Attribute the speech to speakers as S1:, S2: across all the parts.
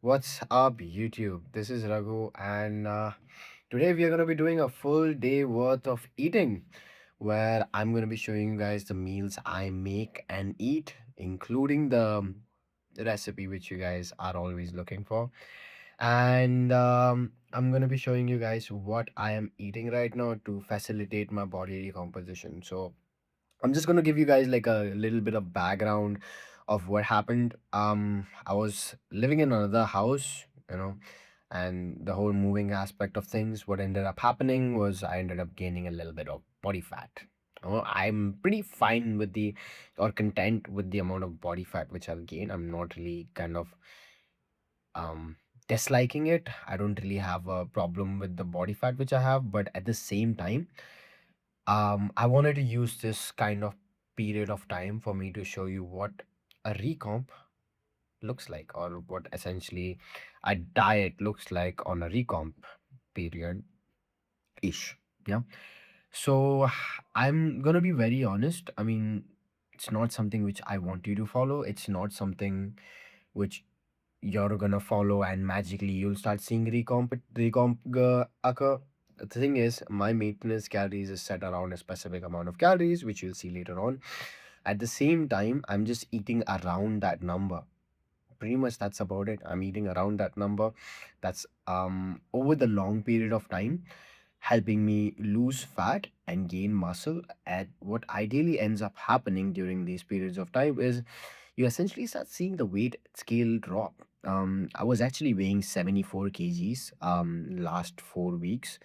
S1: What's up, YouTube? This is Raghu, and today we are going to be doing a full day worth of eating where I'm going to be showing you guys the meals I make and eat, including the recipe which you guys are always looking for. And I'm going to be showing you guys what I am eating right now to facilitate my body recomposition. So, I'm just gonna give you guys like a little bit of background of what happened. I was living in another house, and the whole moving aspect of things. What ended up happening was I ended up gaining a little bit of body fat. I'm pretty fine with the or content with the amount of body fat which I'll gain. I'm not really kind of um disliking it. I don't really have a problem with the body fat which I have, but at the same time I wanted to use this kind of period of time for me to show you what a recomp looks like, or what essentially a diet looks like on a recomp period ish. Yeah. So I'm gonna be very honest. I mean, it's not something which I want you to follow. It's not something which you're gonna follow and magically you'll start seeing recomp occur. The thing is, my maintenance calories is set around a specific amount of calories, which you'll see later on. At the same time, I'm just eating around that number. Pretty much that's about it. I'm eating around that number. That's over the long period of time, helping me lose fat and gain muscle. And what ideally ends up happening during these periods of time is you essentially start seeing the weight scale drop. I was actually weighing 74 kgs last 4 weeks,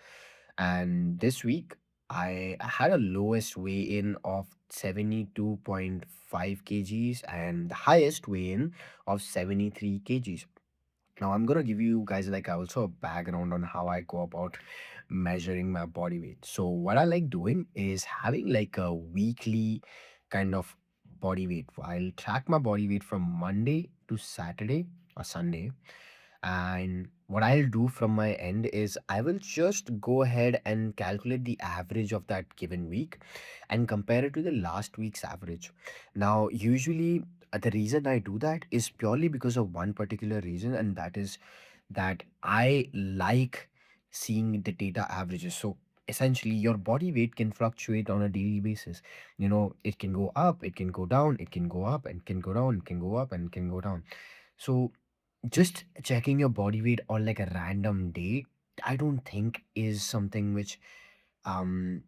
S1: and this week I had a lowest weigh in of 72.5 kgs and the highest weigh in of 73 kgs. Now I'm gonna give you guys like also a background on how I go about measuring my body weight. So what I like doing is having like a weekly kind of body weight. I'll track my body weight from Monday to Saturday or Sunday. And what I'll do from my end is I will just go ahead and calculate the average of that given week and compare it to the last week's average. Now, usually the reason I do that is purely because of one particular reason, and that is that I like seeing the data averages. So essentially, your body weight can fluctuate on a daily basis. It can go up, it can go down, it can go up, and can go down, it can go up, and can go down. So just checking your body weight on like a random day, I don't think is something which um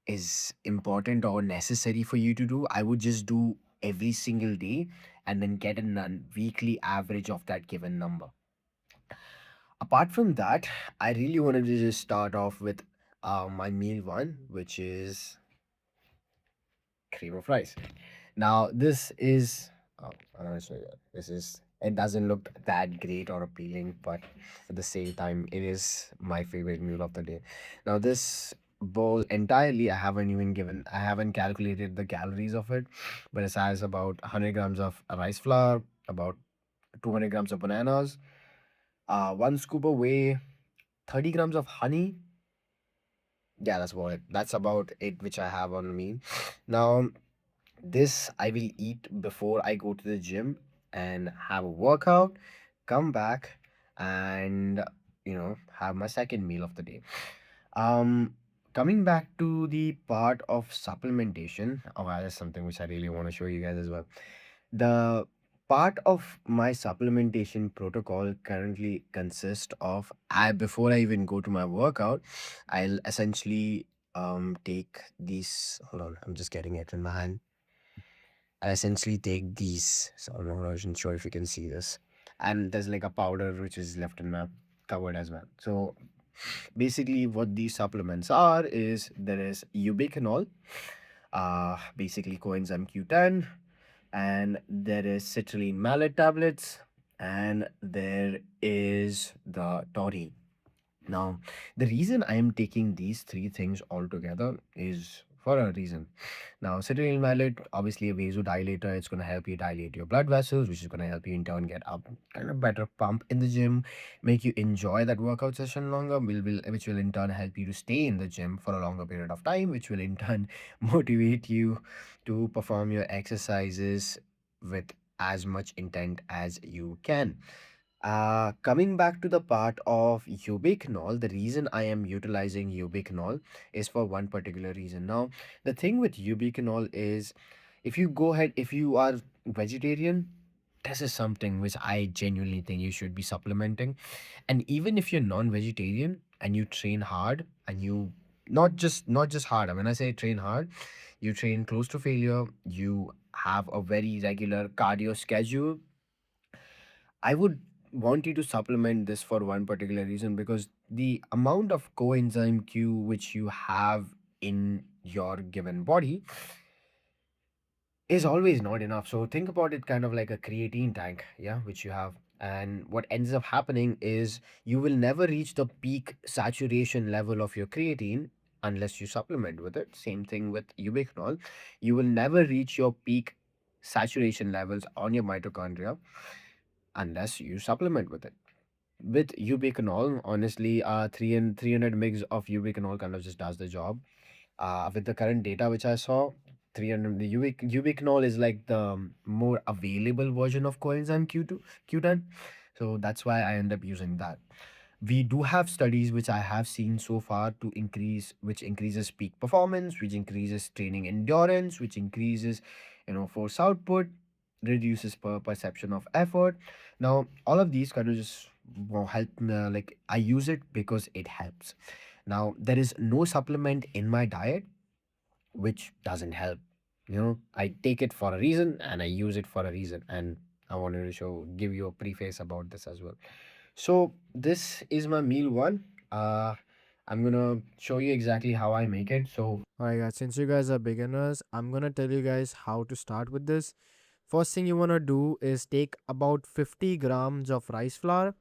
S1: is important or necessary for you to do. I would just do every single day and then get a weekly average of that given number. Apart from that, I really wanted to just start off with my meal one, which is cream of rice. Now, this is, I'm gonna show you. This is, it doesn't look that great or appealing, but at the same time, it is my favorite meal of the day. Now, this bowl entirely, I haven't calculated the calories of it, but it has about 100 grams of rice flour, about 200 grams of bananas, one scoop of whey, 30 grams of honey. Yeah, that's about it, which I have on me. Now, this I will eat before I go to the gym and have a workout, come back and have my second meal of the day. Um Coming back to the part of supplementation, that is something which I really want to show you guys as well. The part of my supplementation protocol currently consists of I before I even go to my workout, I'll essentially take these, hold on, I'm just getting it in my hand. I essentially take these. So I'm not even sure if you can see this. And there's like a powder which is left in my cupboard as well. So basically, what these supplements are is there is Ubiquinol, basically coenzyme Q10, and there is citrulline malate tablets, and there is the taurine. Now, the reason I am taking these three things all together is for a reason. Now, citrulline malate, obviously a vasodilator, it's going to help you dilate your blood vessels, which is going to help you in turn get up kind of better pump in the gym, make you enjoy that workout session longer, which will in turn help you to stay in the gym for a longer period of time, which will in turn motivate you to perform your exercises with as much intent as you can. Coming back to the part of Ubiquinol, the reason I am utilizing Ubiquinol is for one particular reason. Now, the thing with Ubiquinol is if you go ahead, if you are vegetarian, this is something which I genuinely think you should be supplementing. And even if you're non-vegetarian and you train hard and you not just hard, when I say train hard, you train close to failure, you have a very regular cardio schedule, I would want you to supplement this for one particular reason because the amount of coenzyme Q which you have in your given body is always not enough. So think about it kind of like a creatine tank, yeah, which you have. And what ends up happening is you will never reach the peak saturation level of your creatine unless you supplement with it. Same thing with ubiquinol. You will never reach your peak saturation levels on your mitochondria unless you supplement with it. With ubiquinol, honestly, 300 mgs of ubiquinol kind of just does the job. With the current data which I saw, 300 the ubiquinol is like the more available version of coenzyme Q10. So that's why I end up using that. We do have studies which I have seen so far to increase, which increases peak performance, which increases training endurance, which increases, force output, reduces perception of effort. Now, all of these kind of just help me, like I use it because it helps. Now, there is no supplement in my diet which doesn't help. I take it for a reason and I use it for a reason. And I wanted to give you a preface about this as well. So this is my meal one. I'm gonna show you exactly how I make it. So
S2: Alright, guys, since you guys are beginners, I'm gonna tell you guys how to start with this. First thing you wanna do is take about 50 grams of rice flour.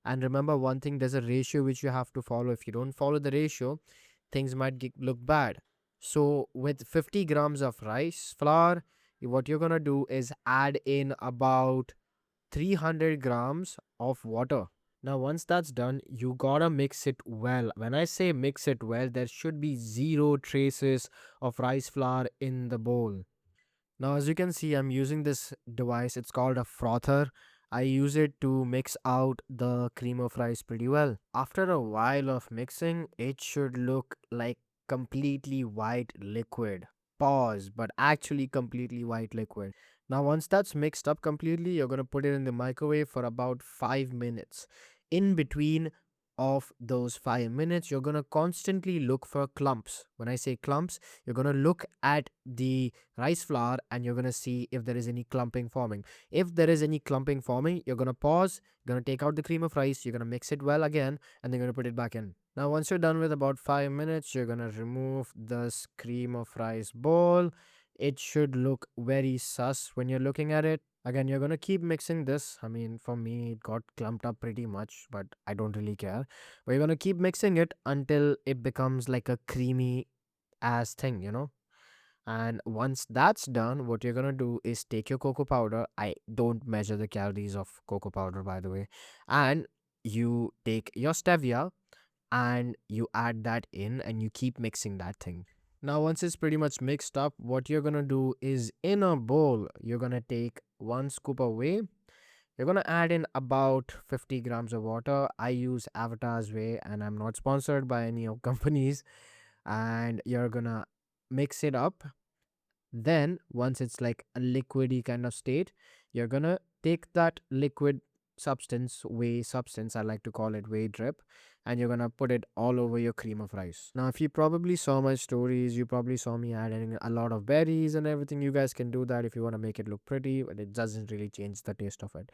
S2: And remember one thing, there's a ratio which you have to follow. If you don't follow the ratio, things might look bad. So, with 50 grams of rice flour, what you're gonna do is add in about 300 grams of water. Now, once that's done, you gotta mix it well. When I say mix it well, there should be zero traces of rice flour in the bowl. Now, as you can see, I'm using this device. It's called a frother. I use it to mix out the cream of rice pretty well. After a while of mixing, it should look like completely white liquid. Pause, but actually completely white liquid. Now, once that's mixed up completely, you're going to put it in the microwave for about 5 minutes. In between of those 5 minutes, you're going to constantly look for clumps. When I say clumps, you're going to look at the rice flour and you're going to see if there is any clumping forming. If there is any clumping forming, you're going to pause, you're going to take out the cream of rice, you're going to mix it well again, and then you're going to put it back in. Now, once you're done with about 5 minutes, you're going to remove this cream of rice bowl. It should look very sus when you're looking at it. Again, you're going to keep mixing this. I mean, for me, it got clumped up pretty much, but I don't really care. But you're going to keep mixing it until it becomes like a creamy ass thing. And once that's done, what you're gonna do is take your cocoa powder. I don't measure the calories of cocoa powder, by the way. And you take your stevia and you add that in and you keep mixing that thing. Now, once it's pretty much mixed up, what you're gonna do is in a bowl, you're gonna take one scoop of whey. You're gonna add in about 50 grams of water. I use Avatar's Whey and I'm not sponsored by any of companies. And you're gonna mix it up. Then, once it's like a liquidy kind of state, you're gonna take that liquid substance, whey substance, I like to call it whey drip, and you're gonna put it all over your cream of rice. Now, if you probably saw my stories, you probably saw me adding a lot of berries and everything. You guys can do that if you want to make it look pretty, but it doesn't really change the taste of it.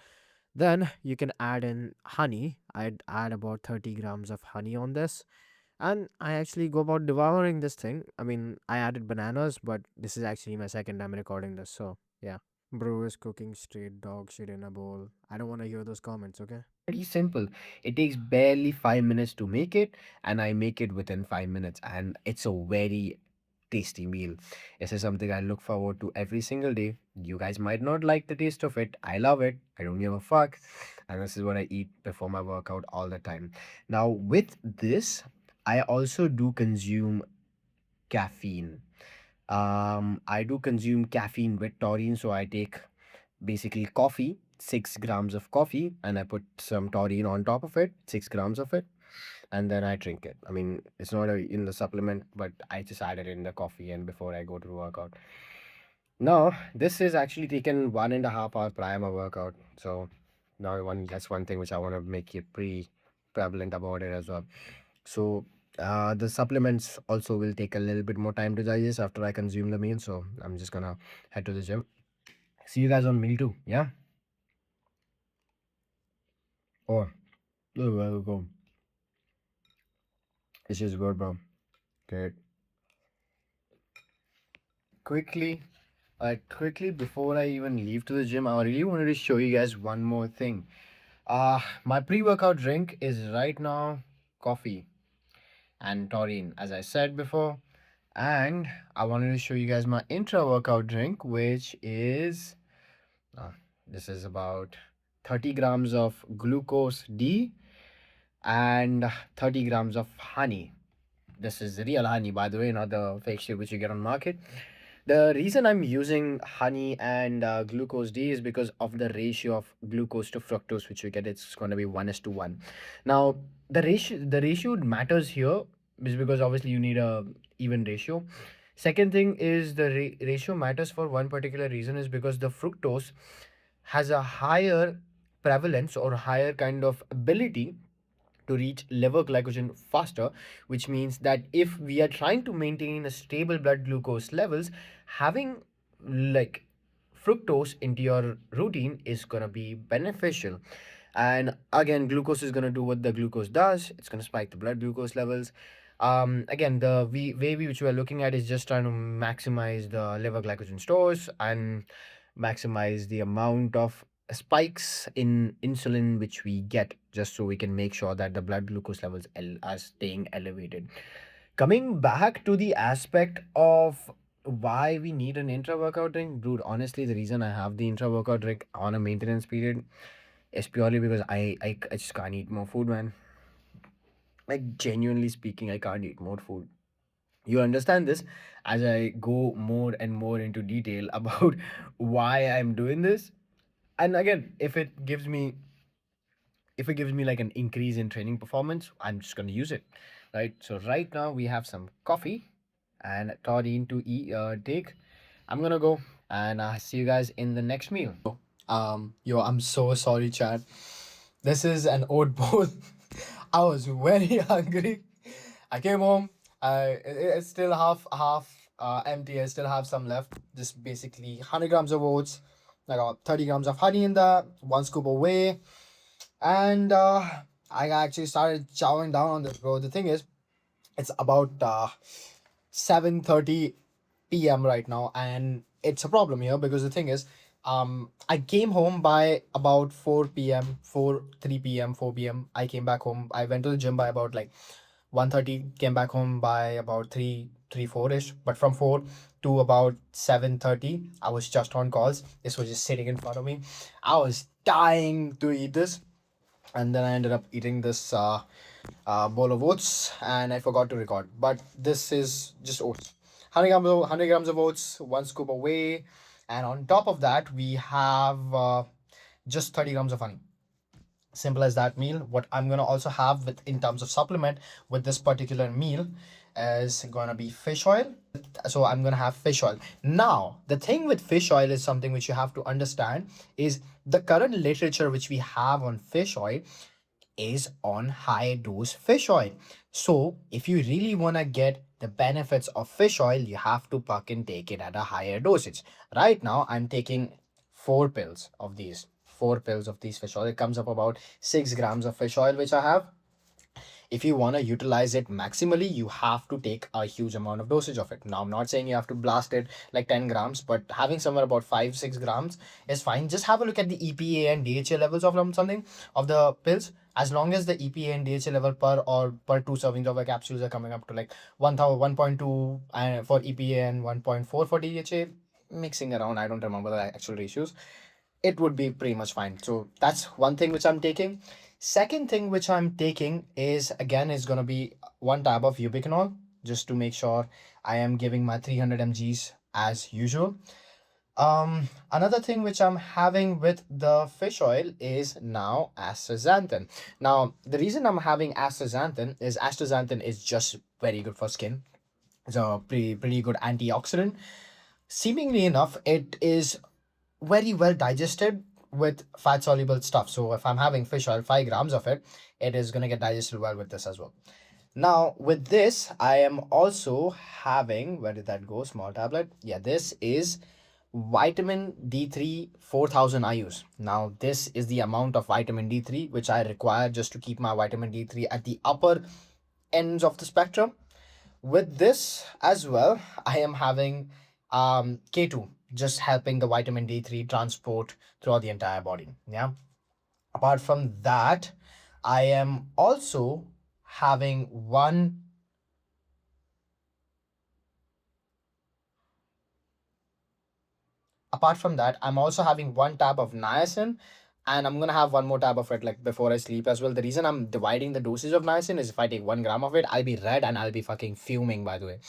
S2: Then you can add in honey. I'd add about 30 grams of honey on this, and I actually go about devouring this thing. I mean, I added bananas, but this is actually my second time recording this. So, yeah. Bro is cooking straight dog shit in a bowl. I don't want to hear those comments, okay?
S1: pretty simple. It takes barely 5 minutes to make it, and I make it within 5 minutes, and it's a very tasty meal. This is something I look forward to every single day. You guys might not like the taste of it. I love it. I don't give a fuck. And this is what I eat before my workout all the time. Now, with this, I also do consume caffeine. I do consume caffeine with taurine, so I take basically coffee. 6 grams of coffee and I put some taurine on top of it, 6 grams of it, and then I drink it. I mean, it's not in the supplement, but I just add it in the coffee and before I go to workout. No, this is actually taken 1.5 hours prior my workout. So now that's one thing which I want to make it pretty prevalent about it as well. So the supplements also will take a little bit more time to digest after I consume the meal. So I'm just gonna head to the gym. See you guys on meal too. Yeah. Oh, welcome. This is good, bro. Great. Quickly, quickly before I even leave to the gym, I really wanted to show you guys one more thing. My pre-workout drink is right now coffee and taurine, as I said before. And I wanted to show you guys my intra-workout drink, which is uh, this is about 30 grams of glucose D and 30 grams of honey. This is real honey, by the way, not the fake shit which you get on market. The reason I'm using honey and glucose D is because of the ratio of glucose to fructose which you get. It's going to be 1:1. Now, the ratio matters here is because obviously you need a even ratio. Second thing is the ratio matters for one particular reason is because the fructose has a higher prevalence or higher kind of ability to reach liver glycogen faster, which means that if we are trying to maintain a stable blood glucose levels, having like fructose into your routine is going to be beneficial. And again, glucose is going to do what the glucose does. It's going to spike the blood glucose levels. Again, the way which we are looking at is just trying to maximize the liver glycogen stores and maximize the amount of spikes in insulin which we get, just so we can make sure that the blood glucose levels are staying elevated. Coming back to the aspect of why we need an intra workout drink, dude, honestly the reason I have the intra workout drink on a maintenance period is purely because I just can't eat more food, man. Like, genuinely speaking, I can't eat more food. You understand this as I go more and more into detail about why I'm doing this. And again, if it gives me like an increase in training performance, I'm just going to use it, right? So right now we have some coffee and taurine to take. I'm gonna go and see you guys in the next meal. Yo, I'm so sorry, Chad. This is an oat bowl. I was very hungry. I came home. It's still half empty. I still have some left. Just basically 100 grams of oats. I got 30 grams of honey in that. One scoop of whey, and I actually started chowing down on this, bro. The thing is, it's about 7:30 p.m. right now, and it's a problem here because the thing is, I came home by about 4 p.m., 3 p.m., 4 p.m. I came back home. I went to the gym by about like 1:30, came back home by about 4 ish. But from 4 to about 7:30, I was just on calls. This was just sitting in front of me. I was dying to eat this, and then I ended up eating this bowl of oats, and I forgot to record. But this is just oats. 100 grams of oats, one scoop of whey, and on top of that, we have just 30 grams of honey. Simple as that meal. What I'm gonna also have with in terms of supplement with this particular meal is gonna be fish oil. So I'm gonna have fish oil. Now, the thing with fish oil is something which you have to understand is the current literature which we have on fish oil is on high dose fish oil. So, if you really want to get the benefits of fish oil, you have to fucking take it at a higher dosage. Right now, I'm taking 4 pills of these. 4 pills of these fish oil. It comes up about 6 grams of fish oil, which I have. If you want to utilize it maximally, you have to take a huge amount of dosage of it. Now, I'm not saying you have to blast it like 10 grams, but having somewhere about 5 6 grams is fine. Just have a look at the EPA and DHA levels of something of the pills. As long as the EPA and DHA level per two servings of a capsules are coming up to like 1000 1.2 for EPA and 1.4 for DHA, mixing around, I don't remember the actual ratios, it would be pretty much fine. So that's one thing which I'm taking. Second thing which I'm taking is again is gonna be one tab of Ubiquinol, just to make sure I am giving my 300 mgs as usual. Another thing which I'm having with the fish oil is now astaxanthin. Now, the reason I'm having astaxanthin is just very good for skin. It's a pretty good antioxidant. Seemingly enough, it is very well digested with fat soluble stuff. So if I'm having fish oil, 5 grams of it, it is gonna get digested well with this as well. Now, with this, I am also having, where did that go? Small tablet. Yeah, this is vitamin D3 4000 IUs. Now, this is the amount of vitamin D3 which I require just to keep my vitamin D3 at the upper ends of the spectrum. With this as well, I am having K2, just helping the vitamin D3 transport throughout the entire body. Yeah. Apart from that, I am also having one. Apart from that, I'm also having one tab of niacin, and I'm gonna have one more tab of it like before I sleep as well. The reason I'm dividing the dosage of niacin is if I take 1 gram of it, I'll be red and I'll be fucking fuming, by the way,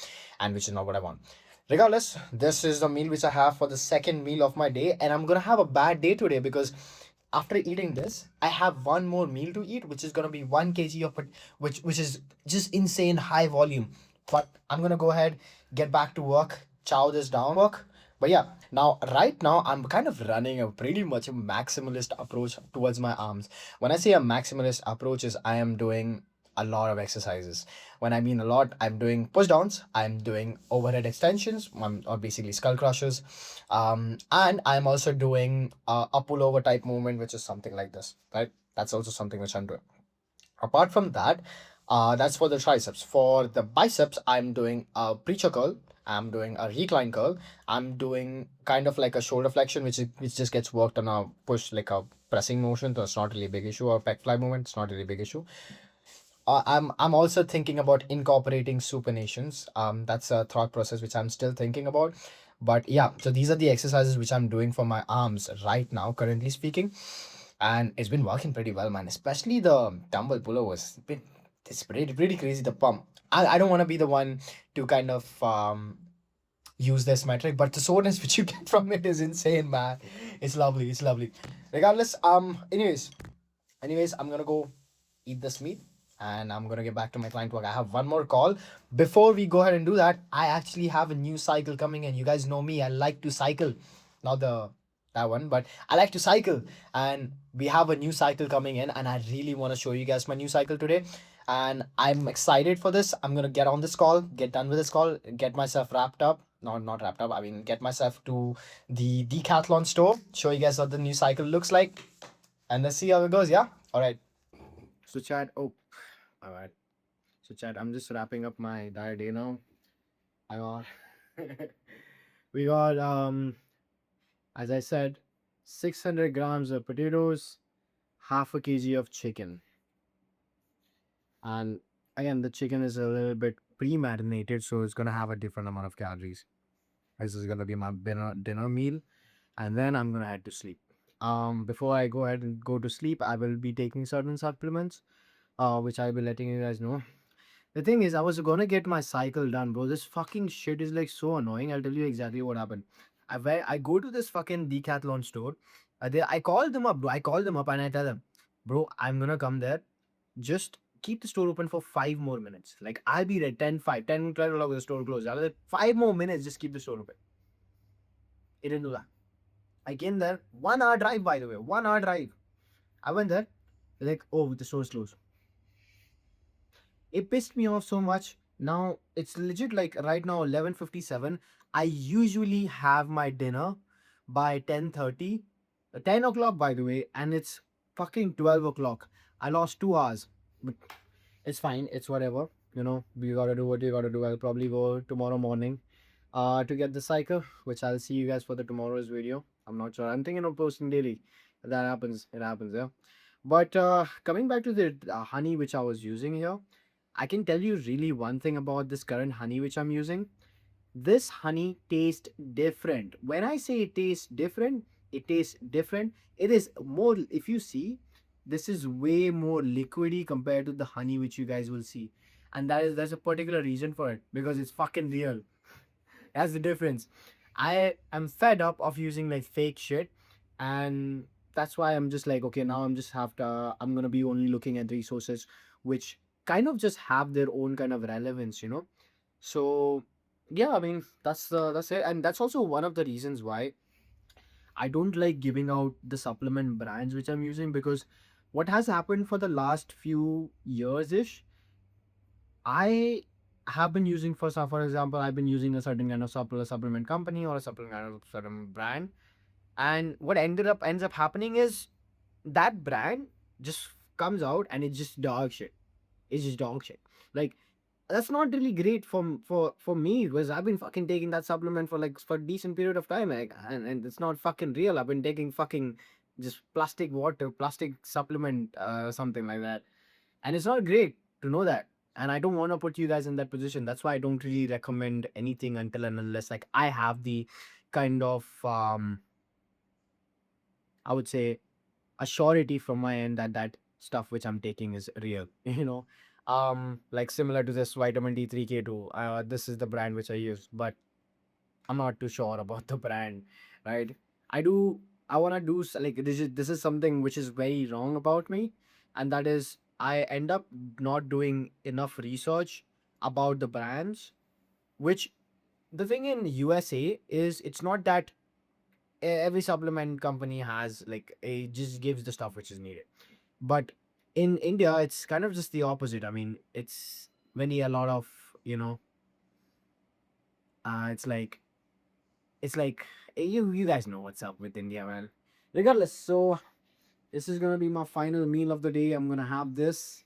S1: and which is not what I want. Regardless, this is the meal which I have for the second meal of my day, and I'm gonna have a bad day today because after eating this, I have one more meal to eat, which is gonna be 1 kg of it, which is just insane high volume. But I'm gonna go ahead, get back to work, chow this down, work. But yeah, now right now I'm kind of running a pretty much a maximalist approach towards my arms. When I say a maximalist approach is I am doing a lot of exercises. When I mean a lot, I'm doing push downs, I'm doing overhead extensions, or basically skull crushers, and I'm also doing a pullover type movement, which is something like this, right? That's also something which I'm doing. Apart from that, that's for the triceps. For the biceps, I'm doing a preacher curl. I'm doing a recline curl. I'm doing kind of like a shoulder flexion, which just gets worked on a push, like a pressing motion. So it's not really a big issue. Or pec fly movement. It's not really a big issue. I'm also thinking about incorporating supinations. That's a thought process which I'm still thinking about. But yeah, so these are the exercises which I'm doing for my arms right now, currently speaking, and it's been working pretty well, man. Especially the dumbbell pullovers. It's pretty crazy the pump. I don't want to be the one to kind of use this metric, but the soreness which you get from it is insane, man. It's lovely. It's lovely. Regardless, anyways, I'm gonna go eat this meat and I'm gonna get back to my client work. I have one more call. Before we go ahead and do that, I actually have a new cycle coming in. You guys know me, I like to cycle. Not the that one, but I like to cycle. And we have a new cycle coming in, and I really want to show you guys my new cycle today. And I'm excited for this. I'm gonna get on this call, get done with this call, get myself wrapped up. Not wrapped up. I mean, get myself to the Decathlon store, show you guys what the new cycle looks like, and let's see how it goes. Yeah. All right. So chat. Oh, all right. So chat. I'm just wrapping up my entire day now. I got. We got as I said, 600 grams of potatoes, half a kg of chicken, and again the chicken is a little bit pre-marinated, so it's gonna have a different amount of calories. This is gonna be my dinner meal, and then I'm gonna head to sleep. Before I go ahead and go to sleep, I will be taking certain supplements, which I'll be letting you guys know. The thing is, I was gonna get my cycle done, bro. This fucking shit is like so annoying. I'll tell you exactly what happened. I go to this fucking Decathlon store. I called them up, bro. I called them up and I tell them, bro, I'm gonna come there. Just keep the store open for 5 more minutes. Like I'll be there 10, 5, 10, 12 o'clock, the store closed. I was like, 5 more minutes, just keep the store open. It didn't do that. I came there, 1 hour drive, by the way, 1 hour drive. I went there, like, oh, the store's closed. It pissed me off so much. Now it's legit like right now 11:57. I usually have my dinner by 10:30. 10 o'clock by the way, and it's fucking 12 o'clock. I lost 2 hours. But it's fine, it's whatever. You know, you gotta do what you gotta do. I'll probably go tomorrow morning to get the cycle, which I'll see you guys for the tomorrow's video. I'm not sure. I'm thinking of posting daily. If that happens, it happens, yeah. But coming back to the honey which I was using here, I can tell you really one thing about this current honey which I'm using. This honey tastes different. When I say it tastes different, it tastes different. It is more, if you see, this is way more liquidy compared to the honey which you guys will see. And there's a particular reason for it because it's fucking real. That's the difference. I am fed up of using like fake shit, and that's why I'm just like, okay, now I'm gonna be only looking at resources which kind of just have their own kind of relevance, you know. So yeah, I mean that's it, and that's also one of the reasons why I don't like giving out the supplement brands which I'm using, because what has happened for the last few years ish, I have been using for example, I've been using a certain kind of supplement company or a supplement kind of certain brand, and what ends up happening is that brand just comes out and it's just dog shit. It's just dog shit. Like, that's not really great for me, because I've been fucking taking that supplement for like for a decent period of time, like, and it's not fucking real. I've been taking fucking just plastic water, plastic supplement, something like that, and it's not great to know that. And I don't want to put you guys in that position. That's why I don't really recommend anything until and unless like I have the kind of I would say a surety from my end that that stuff which I'm taking is real. You know, like similar to this vitamin D3 K2. This is the brand which I use, but I'm not too sure about the brand, right? I do. I want to do like this is something which is very wrong about me, and that is I end up not doing enough research about the brands. Which the thing in USA is it's not that every supplement company has like a just gives the stuff which is needed, but in India it's kind of just the opposite. I mean, it's very a lot of, you know, it's like you guys know what's up with India, man. Regardless, so this is gonna be my final meal of the day. I'm gonna have this,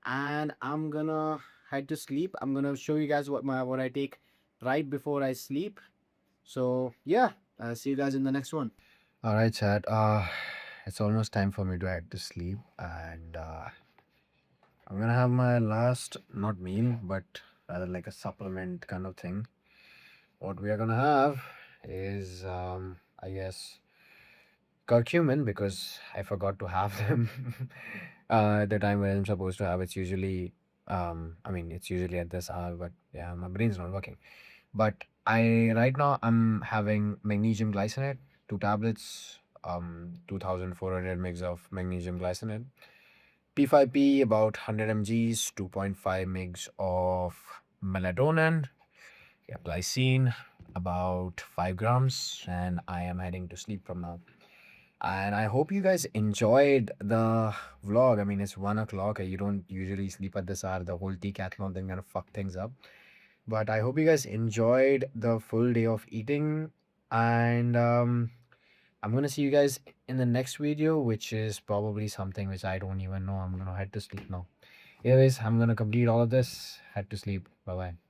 S1: and I'm gonna head to sleep. I'm gonna show you guys what I take right before I sleep. So yeah, see you guys in the next one. All right, Chad. It's almost time for me to head to sleep, and I'm gonna have my last, not meal, but rather like a supplement kind of thing. What we are gonna have is, I guess, curcumin, because I forgot to have them at the time when I'm supposed to have. It's usually, I mean, it's usually at this hour, but yeah, my brain's not working. But I right now I'm having magnesium glycinate, 2 tablets, 2,400 mg of magnesium glycinate, P5P about 100 mgs, 2.5 mgs of melatonin, yeah, glycine about 5 grams, and I am heading to sleep from now. And I hope you guys enjoyed the vlog. I mean, it's 1 o'clock. You don't usually sleep at this hour. The whole decathlon thing kind of fuck things up. But I hope you guys enjoyed the full day of eating. And I'm gonna see you guys in the next video, which is probably something which I don't even know. I'm gonna head to sleep now. Anyways, I'm gonna complete all of this. Head to sleep. Bye bye.